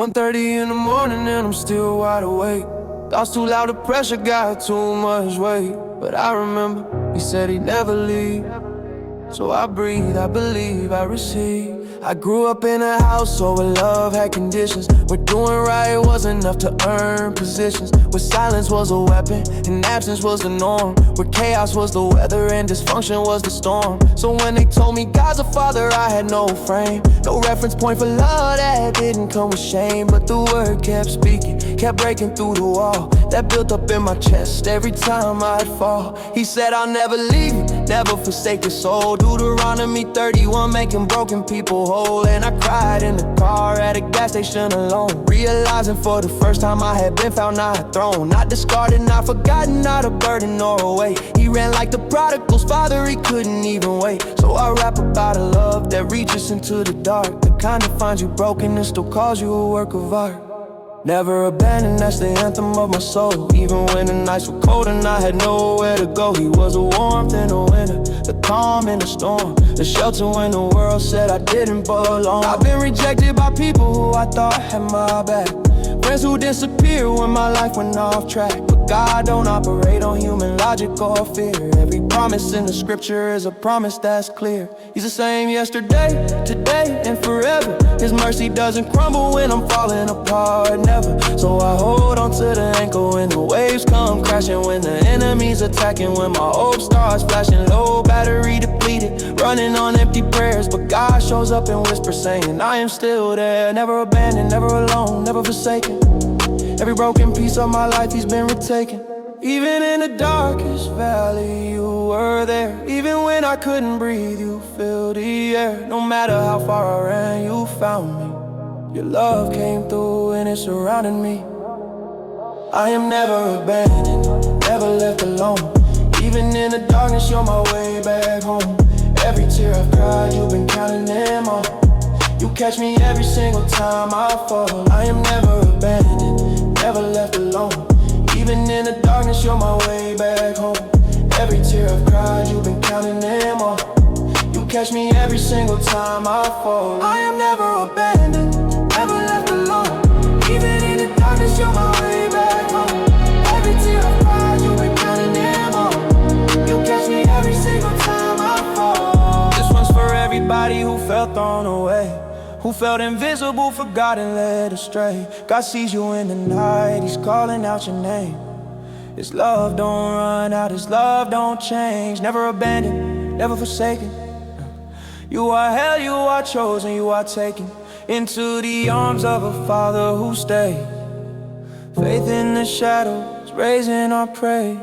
1:30 in the morning and I'm still wide awake. Thoughts too loud, the pressure got too much weight. But I remember he said he'd never leave. So I breathe, I believe, I receive. I grew up in a house where love had conditions, where doing right was enough to earn positions, where silence was a weapon and absence was the norm, where chaos was the weather and dysfunction was the storm. So when they told me God's a father, I had no frame, no reference point for love that didn't come with shame. But the word kept speaking, kept breaking through the wall that built up in my chest every time I'd fall. He said, I'll never leave you, never forsake your soul. Deuteronomy 31, making broken people whole. And I cried in the car at a gas station alone, realizing for the first time I had been found, not thrown, not discarded, not forgotten, not a burden or a weight. He ran like the prodigal's father, he couldn't even wait. So I rap about a love that reaches into the dark, the kind that finds you broken and still calls you a work of art. Never abandoned, that's the anthem of my soul. Even when the nights were cold and I had nowhere to go, he was a warmth in the winter, the calm in the storm, the shelter when the world said I didn't belong. I've been rejected by people who I thought had my back, friends who disappeared when my life went off track. But God don't operate on human logic or fear. Every promise in the scripture is a promise that's clear. He's the same yesterday, today, and forever. His mercy doesn't crumble when I'm falling apart, never. So I hold on to the anchor when the waves come crashing, when the enemy's attacking, when my hope starts flashing low, battery depleted, running on empty prayers. But God shows up and whispers saying, I am still there, never abandoned, never alone, never forsaken. Every broken piece of my life he's been retaken. Even in the darkest valley, you were there. Even when I couldn't breathe, you filled the air. No matter how far I ran, you found me. Your love came through and it surrounded me. I am never abandoned, never left alone. Even in the darkness, you're my way back home. Every tear I've cried, you've been counting them all. You catch me every single time I fall. I am never abandoned, never left alone. Even in the darkness, you're my way back home. Every tear I've cried, you've been counting them all. You catch me every single time I fall. I am never abandoned, never left alone. Even in the darkness, you're my way back home. Every tear I've cried, you've been counting them all. You catch me every single time I fall. This one's for everybody who felt thrown away, who felt invisible, forgotten, led astray. God sees you in the night, he's calling out your name. His love don't run out, his love don't change. Never abandoned, never forsaken. You are held, you are chosen, you are taken into the arms of a Father who stays. Faith in the shadows, raising our praise.